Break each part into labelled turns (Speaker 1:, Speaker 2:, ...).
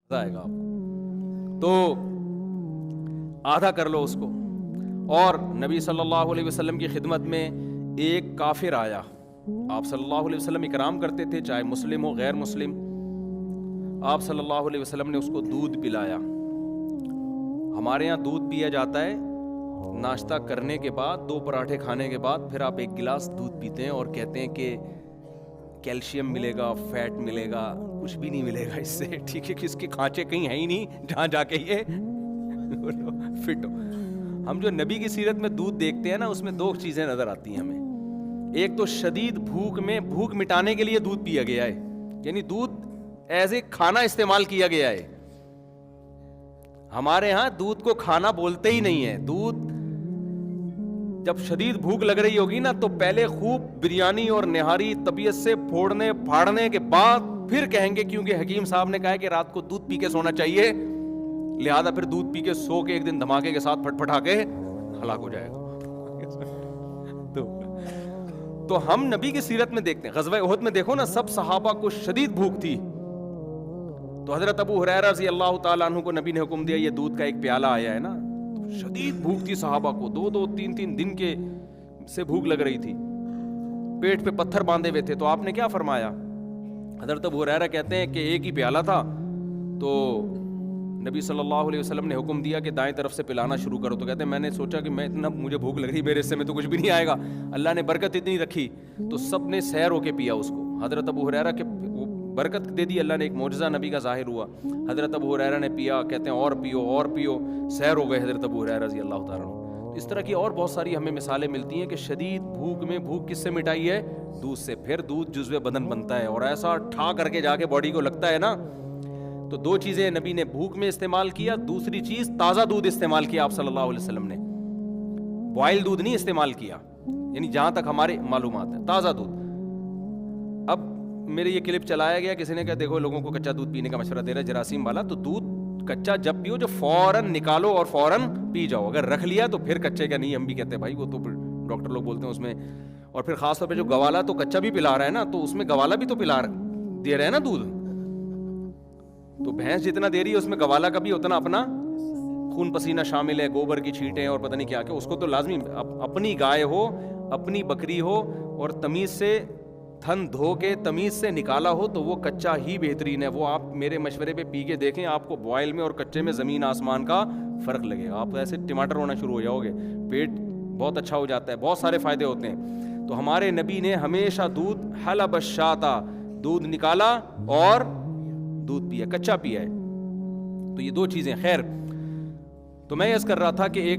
Speaker 1: آئے گا آپ کو، تو آدھا کر لو اس کو. اور نبی صلی اللہ علیہ وسلم کی خدمت میں ایک کافر آیا، آپ صلی اللہ علیہ وسلم اکرام کرتے تھے چاہے مسلم ہو غیر مسلم. آپ صلی اللہ علیہ وسلم نے اس کو دودھ پلایا. ہمارے یہاں دودھ پیا جاتا ہے ناشتہ کرنے کے بعد، 2 پراٹھے کھانے کے بعد پھر آپ 1 گلاس دودھ پیتے ہیں اور کہتے ہیں کہ کیلشیم ملے گا، فیٹ ملے گا. کچھ بھی نہیں ملے گا اس سے، ٹھیک ہے، کہ اس کے کھانچے کہیں ہیں ہی نہیں جہاں جا کے یہ فٹ ہو. ہم جو نبی کی سیرت میں دودھ دیکھتے ہیں نا، اس میں 2 چیزیں نظر آتی ہیں ہمیں. ایک تو شدید بھوک میں بھوک مٹانے کے لیے دودھ پیا گیا ہے، یعنی دودھ ایز اے کھانا استعمال کیا گیا ہے. ہمارے ہاں دودھ کو کھانا بولتے ہی نہیں ہے. دودھ جب شدید بھوک لگ رہی ہوگی نا، تو پہلے خوب بریانی اور نہاری طبیعت سے پھوڑنے پھاڑنے کے بعد پھر کہیں گے، کیونکہ حکیم صاحب نے کہا ہے کہ رات کو دودھ پی کے سونا چاہیے، لہذا پھر دودھ پی کے سو کے ایک دن دھماکے کے ساتھ پھٹ پھٹا کے ہلاک ہو جائے گا. تو ہم نبی کی سیرت میں دیکھتے ہیں، غزوہ احد میں دیکھو نا، سب صحابہ کو شدید بھوک تھی. تو حضرت ابو ہریرہ رضی اللہ تعالیٰ عنہ کو نبی نے حکم دیا، یہ دودھ کا ایک پیالہ آیا ہے نا. تو شدید بھوک تھی صحابہ کو، 2-3 دن کے سے بھوک لگ رہی تھی، پیٹ پہ پتھر باندھے ہوئے تھے. تو آپ نے کیا فرمایا؟ حضرت ابو ہریرہ کہتے ہیں کہ ایک ہی پیالہ تھا، تو نبی صلی اللہ علیہ وسلم نے حکم دیا کہ دائیں طرف سے پلانا شروع کرو. تو کہتے ہیں میں نے سوچا کہ میں اتنا مجھے بھوک لگ رہی، میرے حصے میں تو کچھ بھی نہیں آئے گا. اللہ نے برکت اتنی رکھی تو سب نے سیر ہو کے پیا اس کو. حضرت ابو ہریرہ کے برکت دے دی اللہ نے، ایک معجزہ نبی کا ظاہر ہوا. حضرت ابو ہریرہ نے پیا، کہتے ہیں اور پیو اور پیو، سیر ہو گئے حضرت ابو ہریرہ رضی اللہ تعالیٰ عنہ. اس طرح کی اور بہت ساری ہمیں مثالیں ملتی ہیں کہ شدید بھوک میں بھوک کس سے مٹائی ہے؟ دودھ سے. پھر دودھ جزو بدن بنتا ہے اور ایسا ٹھا کر کے جا کے باڈی کو لگتا ہے نا. تو 2 چیزیں نبی نے بھوک میں استعمال کیا. دوسری چیز تازہ دودھ استعمال کیا آپ صلی اللہ علیہ وسلم نے، بوائل دودھ نہیں استعمال کیا، یعنی جہاں تک ہمارے معلومات ہیں تازہ دودھ. اب میرے یہ کلپ چلایا گیا، کسی نے کہا دیکھو لوگوں کو کچا دودھ پینے کا مشورہ دے رہا ہے جراثیم والا. تو دودھ کچا جب پیو جو فوراً نکالو اور فوراً پی جاؤ. اگر رکھ لیا تو پھر کچے کا نہیں. ہم بھی کہتے ہیں بھائی وہ تو ڈاکٹر لوگ بولتے ہیں اس میں. اور پھر خاص طور پہ جو گوالا تو کچا بھی پلا رہا ہے نا، تو اس میں گوالا بھی تو پلا دے رہے ہیں نا دودھ. تو بھینس جتنا دے رہی ہے اس میں گوالا کا بھی اتنا اپنا خون پسینہ شامل ہے، گوبر کی چھینٹیں اور پتہ نہیں کیا کہ اس کو تو لازمی اپنی گائے ہو، اپنی بکری ہو اور تمیز سے تھن دھو کے تمیز سے نکالا ہو تو وہ کچا ہی بہترین ہے. وہ آپ میرے مشورے پہ پی کے دیکھیں، آپ کو بوائل میں اور کچے میں زمین آسمان کا فرق لگے گا. آپ ایسے ٹماٹر ہونا شروع ہو جاؤ گے، پیٹ بہت اچھا ہو جاتا ہے، بہت سارے فائدے ہوتے ہیں. تو ہمارے نبی نے ہمیشہ دودھ حلب الشاتا، دودھ نکالا اور دودھ پیا، کچا پیا ہے. تو یہ 2 چیزیں. خیر، تو میں عرض کر رہا تھا کہ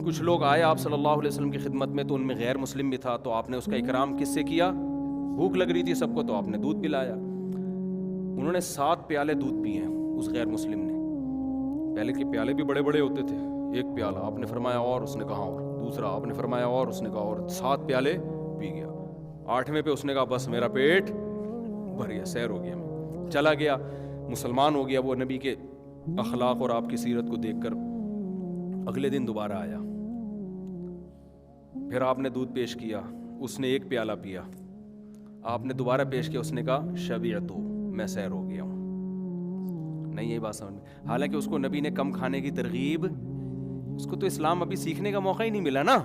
Speaker 1: کچھ لوگ آئے آپ صلی اللہ علیہ وسلم کی خدمت میں، تو ان میں غیر مسلم بھی تھا. تو آپ نے اس کا اکرام کس سے کیا؟ بھوک لگ رہی تھی سب کو تو آپ نے دودھ پلایا. انہوں نے 7 پیالے دودھ پیے ہیں اس غیر مسلم نے. پہلے کے پیالے بھی بڑے بڑے ہوتے تھے، 1 پیالہ آپ نے فرمایا اور اس نے کہا اور دوسرا آپ نے فرمایا اور اس نے کہا اور 7 پیالے پی گیا. 8ویں پہ اس نے کہا بس میرا پیٹ بھر گیا، سیر ہو گیا، چلا گیا، مسلمان ہو گیا. وہ نبی کے اخلاق اور آپ کی سیرت کو دیکھ کر اگلے دن دوبارہ آیا، پھر آپ نے دودھ پیش کیا، اس نے 1 پیالہ پیا. آپ نے دوبارہ پیش کیا، اس نے کہا شبعتو، میں سیر ہو گیا ہوں. نہیں یہی بات سمجھ میں. حالانکہ اس کو نبی نے کم کھانے کی ترغیب، اس کو تو اسلام ابھی سیکھنے کا موقع ہی نہیں ملا نا.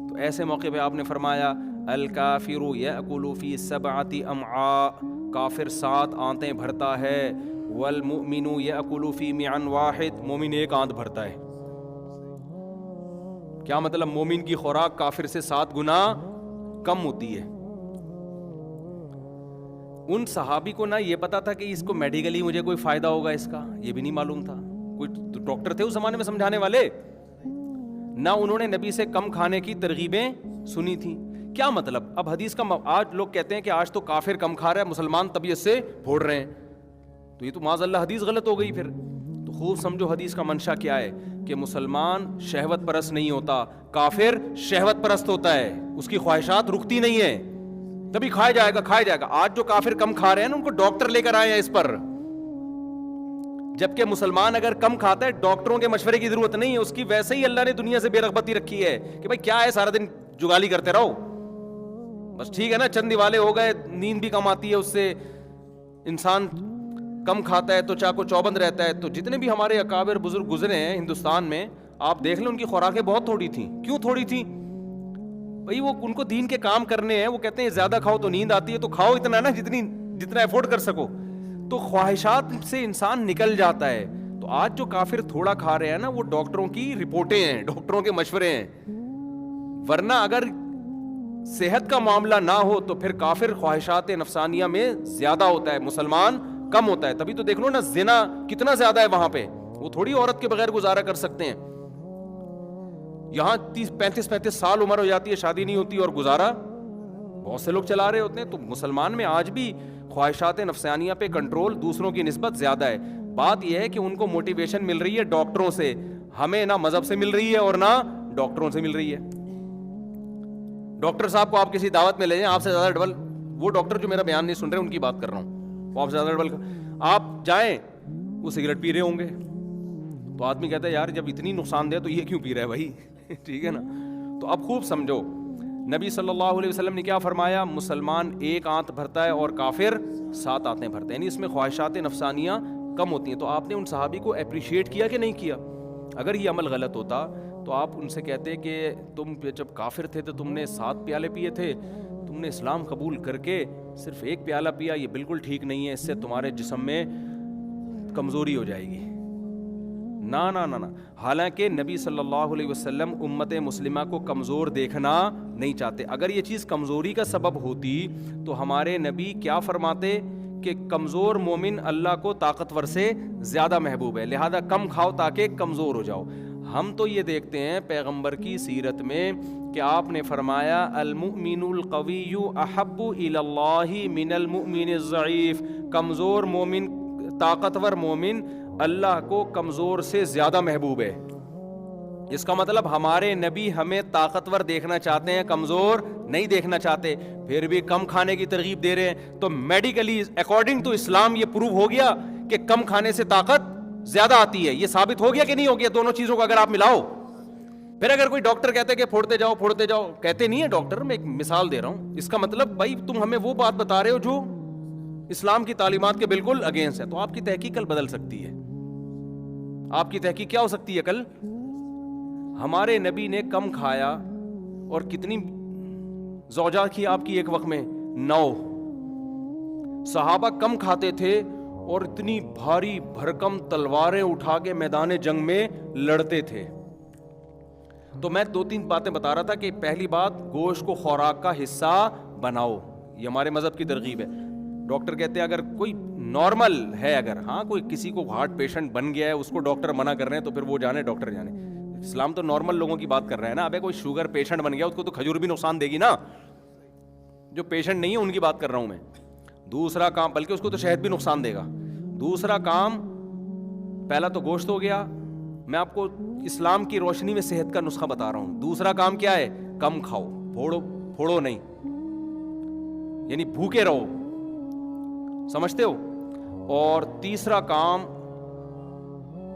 Speaker 1: تو ایسے موقع پہ آپ نے فرمایا الکافر یأکل فی 7 امعاء، کافر 7 آنتیں بھرتا ہے. والمؤمن یأکل فی معا واحد، مومن 1 آنت بھرتا ہے. کیا مطلب؟ مومن کی خوراک کافر سے 7 گنا کم ہوتی ہے. ان صحابی کو نہ یہ پتا تھا کہ اس کو میڈیکلی مجھے کوئی فائدہ ہوگا اس کا، یہ بھی نہیں معلوم تھا. کوئی ڈاکٹر تھے اس زمانے میں سمجھانے والے؟ نہ انہوں نے نبی سے کم کھانے کی ترغیبیں سنی تھیں. کیا مطلب؟ اب حدیث کا آج لوگ کہتے ہیں کہ آج تو کافر کم کھا رہا ہے، مسلمان طبیعت سے پھوڑ رہے ہیں. تو یہ تو معاذ اللہ حدیث غلط ہو گئی. پھر تو خوب سمجھو حدیث کا منشا کیا ہے، کہ مسلمان شہوت پرست نہیں ہوتا، کافر شہوت پرست ہوتا ہے. اس کی خواہشات رکتی نہیں ہیں، تبھی کھایا جائے گا کھایا جائے گا. آج جو کافر کم کھا رہے ہیں نا، ان کو ڈاکٹر لے کر آئے ہیں اس پر. جبکہ مسلمان اگر کم کھاتا ہے ڈاکٹروں کے مشورے کی ضرورت نہیں ہے، اس کی ویسے ہی اللہ نے دنیا سے بے رغبتی رکھی ہے کہ بھائی کیا ہے سارا دن جگالی کرتے رہو بس. ٹھیک ہے نا، چند دیوالے ہو گئے، نیند بھی کم آتی ہے اس سے، انسان کم کھاتا ہے تو چاقو چوبند رہتا ہے. تو جتنے بھی ہمارے اکابر بزرگ گزرے ہیں ہندوستان میں, آپ دیکھ لیں ان کی خوراکیں بہت تھوڑی تھیں. کیوں تھوڑی تھیں بھائی؟ وہ ان کو دین کے کام کرنے ہیں. وہ کہتے ہیں زیادہ کھاؤ تو نیند آتی ہے, تو کھاؤ اتنا نا جتنا افورڈ کر سکو. تو خواہشات سے انسان نکل جاتا ہے. تو آج جو کافر تھوڑا کھا رہے ہیں نا, وہ ڈاکٹروں کی رپورٹیں ہیں, ڈاکٹروں کے مشورے ہیں. ورنہ اگر صحت کا معاملہ نہ ہو تو پھر کافر خواہشات نفسانیہ میں زیادہ ہوتا ہے, مسلمان کم ہوتا ہے. تبھی تو دیکھ لو نا زنا کتنا زیادہ ہے وہاں پہ. وہ تھوڑی عورت کے بغیر گزارا کر سکتے ہیں. یہاں 30-35 سال عمر ہو جاتی ہے, شادی نہیں ہوتی, اور گزارا بہت سے لوگ چلا رہے ہوتے ہیں. تو مسلمان میں آج بھی خواہشات نفسانیہ پہ کنٹرول دوسروں کی نسبت زیادہ ہے. بات یہ ہے کہ ان کو موٹیویشن مل رہی ہے ڈاکٹروں سے, ہمیں نہ مذہب سے مل رہی ہے اور نہ ڈاکٹروں سے مل رہی ہے. ڈاکٹر صاحب کو آپ کسی دعوت میں لے جائیں, آپ سے زیادہ ڈبل, وہ ڈاکٹر جو میرا بیان نہیں سن رہے ان کی بات کر رہا ہوں, وہ آپ سے زیادہ ڈبل, آپ جائیں وہ سگریٹ پی رہے ہوں گے. تو آدمی کہتا ہے یار جب اتنی نقصان دہ تو یہ کیوں پی رہا ہے بھائی؟ ٹھیک ہے نا. تو اب خوب سمجھو, نبی صلی اللہ علیہ وسلم نے کیا فرمایا؟ مسلمان ایک آنت بھرتا ہے اور کافر 7 آنتیں بھرتے ہیں, یعنی اس میں خواہشات نفسانیہ کم ہوتی ہیں. تو آپ نے ان صحابی کو اپریشیٹ کیا کہ نہیں کیا؟ اگر یہ عمل غلط ہوتا تو آپ ان سے کہتے کہ تم جب کافر تھے تو تم نے 7 پیالے پیے تھے, تم نے اسلام قبول کر کے صرف 1 پیالہ پیا, یہ بالکل ٹھیک نہیں ہے, اس سے تمہارے جسم میں کمزوری ہو جائے گی. نا نا نا نا. حالانکہ نبی صلی اللہ علیہ وسلم امت مسلمہ کو کمزور دیکھنا نہیں چاہتے. اگر یہ چیز کمزوری کا سبب ہوتی تو ہمارے نبی کیا فرماتے کہ کمزور مومن اللہ کو طاقتور سے زیادہ محبوب ہے, لہذا کم کھاؤ تاکہ کمزور ہو جاؤ. ہم تو یہ دیکھتے ہیں پیغمبر کی سیرت میں کہ آپ نے فرمایا المؤمن القوی احب الی اللہ من المؤمن الضعیف. کمزور مومن, طاقتور مومن اللہ کو کمزور سے زیادہ محبوب ہے. اس کا مطلب ہمارے نبی ہمیں طاقتور دیکھنا چاہتے ہیں, کمزور نہیں دیکھنا چاہتے, پھر بھی کم کھانے کی ترغیب دے رہے ہیں. تو میڈیکلی اکارڈنگ ٹو اسلام یہ پروو ہو گیا کہ کم کھانے سے طاقت زیادہ آتی ہے. یہ ثابت ہو گیا کہ نہیں ہو گیا؟ دونوں چیزوں کو اگر آپ ملاؤ. پھر اگر کوئی ڈاکٹر کہتے کہ پھوڑتے جاؤ, کہتے نہیں ہے ڈاکٹر, میں ایک مثال دے رہا ہوں. اس کا مطلب بھائی تم ہمیں وہ بات بتا رہے ہو جو اسلام کی تعلیمات کے بالکل اگینسٹ ہے. تو آپ کی تحقیق کل بدل سکتی ہے. آپ کی تحقیق کیا ہو سکتی ہے کل؟ ہمارے نبی نے کم کھایا, اور کتنی زوجہ کی آپ کی ایک وقت میں 9. صحابہ کم کھاتے تھے اور اتنی بھاری بھرکم تلواریں اٹھا کے میدان جنگ میں لڑتے تھے. تو میں 2-3 باتیں بتا رہا تھا کہ پہلی بات, گوشت کو خوراک کا حصہ بناؤ, یہ ہمارے مذہب کی ترغیب ہے. ڈاکٹر کہتے ہیں اگر کوئی نارمل ہے, اگر ہاں کوئی کسی کو ہارٹ پیشنٹ بن گیا ہے, اس کو ڈاکٹر منع کر رہے ہیں, تو پھر وہ جانے ڈاکٹر جانے. اسلام تو نارمل لوگوں کی بات کر رہے ہیں نا. ابے کوئی شوگر پیشنٹ بن گیا, اس کو تو کھجور بھی نقصان دے گی نا. جو پیشنٹ نہیں ہے ان کی بات کر رہا ہوں میں. دوسرا کام, بلکہ اس کو تو شہد بھی نقصان دے گا. دوسرا کام, پہلا تو گوشت ہو گیا, میں آپ کو اسلام کی روشنی میں صحت کا نسخہ بتا رہا ہوں. دوسرا کام کیا ہے؟ کم کھاؤ, پھوڑو نہیں, یعنی بھوکے رہو, سمجھتے ہو. اور تیسرا کام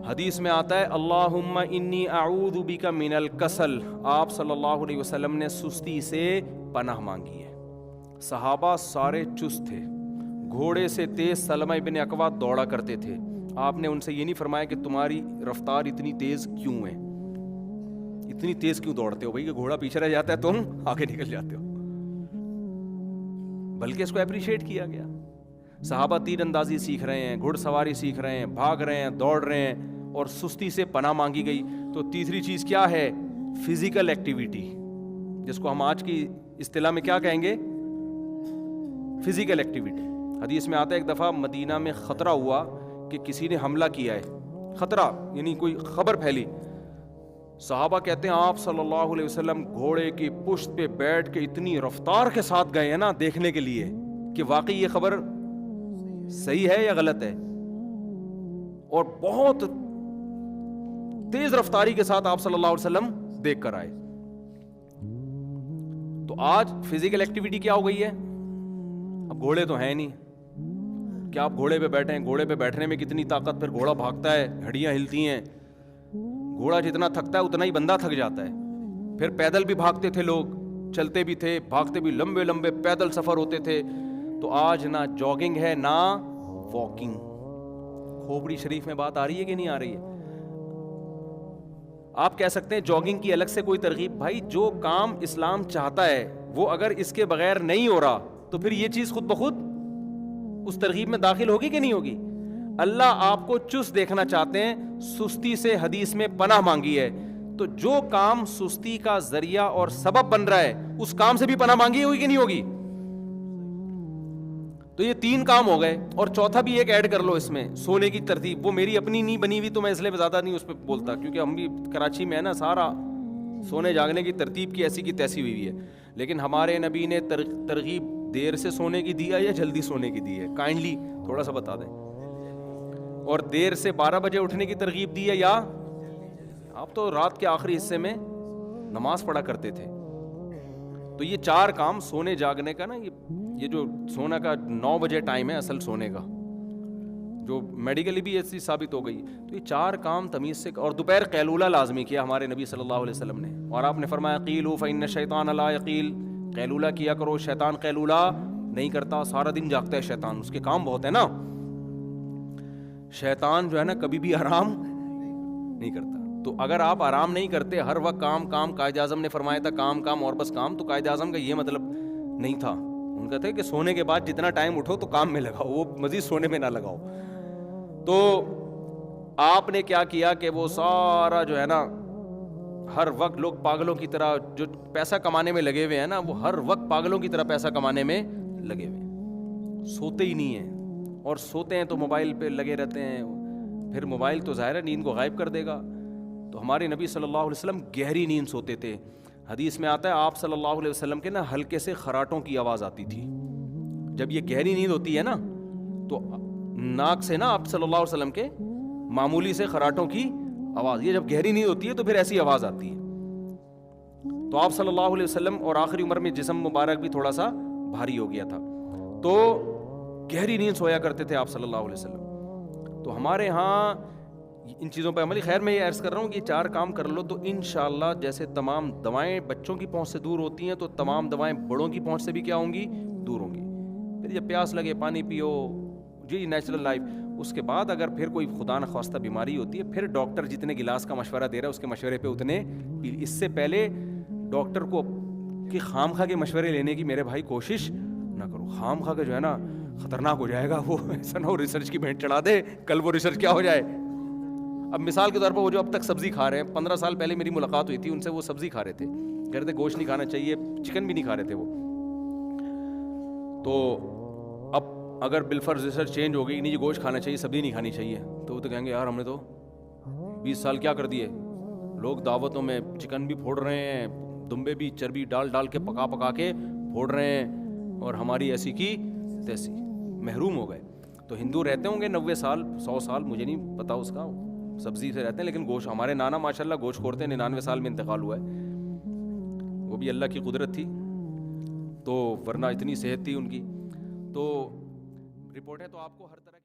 Speaker 1: حدیث میں آتا ہے اللہم انی اعوذ بک من الکسل. آپ صلی اللہ علیہ وسلم نے سستی سے پناہ مانگی ہے. صحابہ سارے چست تھے, گھوڑے سے تیز سلمہ ابن اکوع دوڑا کرتے تھے. آپ نے ان سے یہ نہیں فرمایا کہ تمہاری رفتار اتنی تیز کیوں ہے, اتنی تیز کیوں دوڑتے ہو بھائی, کہ گھوڑا پیچھے رہ جاتا ہے تم آگے نکل جاتے ہو. بلکہ اس کو اپریشیٹ کیا گیا. صحابہ تیر اندازی سیکھ رہے ہیں, گھڑ سواری سیکھ رہے ہیں, بھاگ رہے ہیں, دوڑ رہے ہیں, اور سستی سے پناہ مانگی گئی. تو تیسری چیز کیا ہے؟ فزیکل ایکٹیویٹی, جس کو ہم آج کی اصطلاح میں کیا کہیں گے؟ Physical activity. حدیث میں آتا ہے ایک دفعہ مدینہ میں خطرہ ہوا کہ کسی نے حملہ کیا ہے. خطرہ یعنی کوئی خبر پھیلی. صحابہ کہتے ہیں آپ صلی اللہ علیہ وسلم گھوڑے کی پشت پہ بیٹھ کے اتنی رفتار کے ساتھ گئے ہیں نا دیکھنے کے لیے کہ واقعی یہ خبر صحیح ہے یا غلط ہے, اور بہت تیز رفتاری کے ساتھ آپ صلی اللہ علیہ وسلم دیکھ کر آئے. تو آج فزیکل ایکٹیویٹی کیا ہو گئی ہے؟ اب گھوڑے تو ہیں نہیں, کیا آپ گھوڑے پہ بیٹھیں, گھوڑے پہ بیٹھنے میں کتنی طاقت, پھر گھوڑا بھاگتا ہے, ہڈیاں ہلتی ہیں. گھوڑا جتنا تھکتا ہے اتنا ہی بندہ تھک جاتا ہے. پھر پیدل بھی بھاگتے تھے لوگ, چلتے بھی تھے, بھاگتے بھی, لمبے لمبے پیدل سفر ہوتے تھے. تو آج نہ جاگنگ ہے نہ واکنگ. کھوپڑی شریف میں بات آ رہی ہے کہ نہیں آ رہی ہے؟ آپ کہہ سکتے ہیں جاگنگ کی الگ سے کوئی ترغیب. بھائی جو کام اسلام چاہتا ہے وہ اگر اس کے بغیر نہیں ہو رہا تو پھر یہ چیز خود بخود اس ترغیب میں داخل ہوگی کہ نہیں ہوگی؟ اللہ آپ کو چست دیکھنا چاہتے ہیں. سستی سے حدیث میں پناہ مانگی ہے, تو جو کام سستی کا ذریعہ اور سبب بن رہا ہے اس کام سے بھی پناہ مانگی ہوگی کہ نہیں ہوگی؟ تو یہ 3 کام ہو گئے, اور چوتھا بھی ایک ایڈ کر لو اس میں, سونے کی ترتیب. وہ میری اپنی نہیں بنی ہوئی تو میں اس لیے زیادہ نہیں اس پہ بولتا, کیونکہ ہم بھی کراچی میں ہے نا, سارا سونے جاگنے کی ترتیب کی ایسی کی تیسی ہوئی ہے. لیکن ہمارے نبی نے ترغیب دیر سے سونے کی دی ہے یا جلدی سونے کی دی ہے؟ کائنڈلی تھوڑا سا بتا دیں. اور دیر سے 12 بجے اٹھنے کی ترغیب دی ہے یا آپ تو رات کے آخری حصے میں نماز پڑھا کرتے تھے. تو یہ 4 کام سونے جاگنے کا نا, یہ جو سونا کا 9 بجے ٹائم ہے اصل سونے کا, جو میڈیکلی بھی ایسی ثابت ہو گئی. تو یہ 4 کام تمیز سے. اور دوپہر قیلولہ لازمی کیا ہمارے نبی صلی اللہ علیہ وسلم نے, اور آپ نے فرمایا قیلوا فإن الشیطان لا یقیل, قیلولہ کیا کرو, شیطان قیلولہ نہیں کرتا, سارا دن جاگتا ہے شیطان, اس کے کام بہت ہے نا. شیطان جو ہے نا کبھی بھی آرام نہیں کرتا. تو اگر آپ آرام نہیں کرتے, ہر وقت کام کام, قائد اعظم نے فرمایا تھا کام کام اور بس کام, تو قائد اعظم کا یہ مطلب نہیں تھا. ان کا تھا کہ سونے کے بعد جتنا ٹائم اٹھو تو کام میں لگاؤ, وہ مزید سونے میں نہ لگاؤ. تو آپ نے کیا کیا کہ وہ سارا جو ہے نا, ہر وقت لوگ پاگلوں کی طرح جو پیسہ کمانے میں لگے ہوئے ہیں نا, وہ ہر وقت پاگلوں کی طرح پیسہ کمانے میں لگے ہوئے ہیں, سوتے ہی نہیں ہیں. اور سوتے ہیں تو موبائل پہ لگے رہتے ہیں, پھر موبائل تو ظاہر ہے نیند کو غائب کر دے گا. تو ہمارے نبی صلی اللہ علیہ وسلم گہری نیند سوتے تھے. حدیث میں آتا ہے آپ صلی اللہ علیہ وسلم کے نا ہلکے سے خراٹوں کی آواز آتی تھی. جب یہ گہری نیند ہوتی ہے نا تو ناک سے نا آپ صلی اللہ علیہ وسلم کے معمولی سے خراٹوں کی آواز, یہ جب گہری نیند ہوتی ہے تو پھر ایسی آواز آتی ہے. تو آپ صلی اللہ علیہ وسلم اور آخری عمر میں جسم مبارک بھی تھوڑا سا بھاری ہو گیا تھا, تو گہری نیند سویا کرتے تھے آپ صلی اللہ علیہ وسلم. تو ہمارے ہاں ان چیزوں پہ عملی. خیر میں یہ عرض کر رہا ہوں کہ 4 کام کر لو تو انشاءاللہ جیسے تمام دوائیں بچوں کی پہنچ سے دور ہوتی ہیں تو تمام دوائیں بڑوں کی پہنچ سے بھی کیا ہوں گی, دور ہوں گی. پھر جب پیاس لگے پانی پیو, جی نیچرل لائف. اس کے بعد اگر پھر کوئی خدا نخواستہ بیماری ہوتی ہے, پھر ڈاکٹر جتنے گلاس کا مشورہ دے رہا ہے اس کے مشورے پہ اتنے پی. اس سے پہلے ڈاکٹر کو کہ خام خواہ کے مشورے لینے کی میرے بھائی کوشش نہ کرو. خام خواہ کا جو ہے نا خطرناک ہو جائے گا, وہ ایسا نہ ہو ریسرچ کی بھینٹ چڑھا دے, کل وہ ریسرچ کیا ہو جائے. اب مثال کے طور پر وہ جو اب تک سبزی کھا رہے ہیں, 15 سال پہلے میری ملاقات ہوئی تھی ان سے, وہ سبزی کھا رہے تھے, کہہ رہے تھے گوشت نہیں کھانا چاہیے, چکن بھی نہیں کھا رہے تھے وہ. تو اب اگر بالفرض ریسرچ چینج ہو گئی, نہیں جی گوشت کھانا چاہیے سبزی نہیں کھانی چاہیے, تو وہ تو کہیں گے یار ہم نے تو 20 سال کیا کر دیے, لوگ دعوتوں میں چکن بھی پھوڑ رہے ہیں, دمبے بھی چربی ڈال ڈال کے پکا کے پھوڑ رہے ہیں, اور ہماری ایسی کی تیسی, محروم ہو گئے. تو ہندو رہتے ہوں گے 90 سال 100 سال, مجھے نہیں پتا اس کا, سبزی سے رہتے ہیں, لیکن گوشت, ہمارے نانا ماشاءاللہ گوشت کھورتے ہیں, 99 سال میں انتقال ہوا ہے, وہ بھی اللہ کی قدرت تھی, تو ورنہ اتنی صحت تھی ان کی. تو رپورٹ ہے, تو آپ کو ہر طرح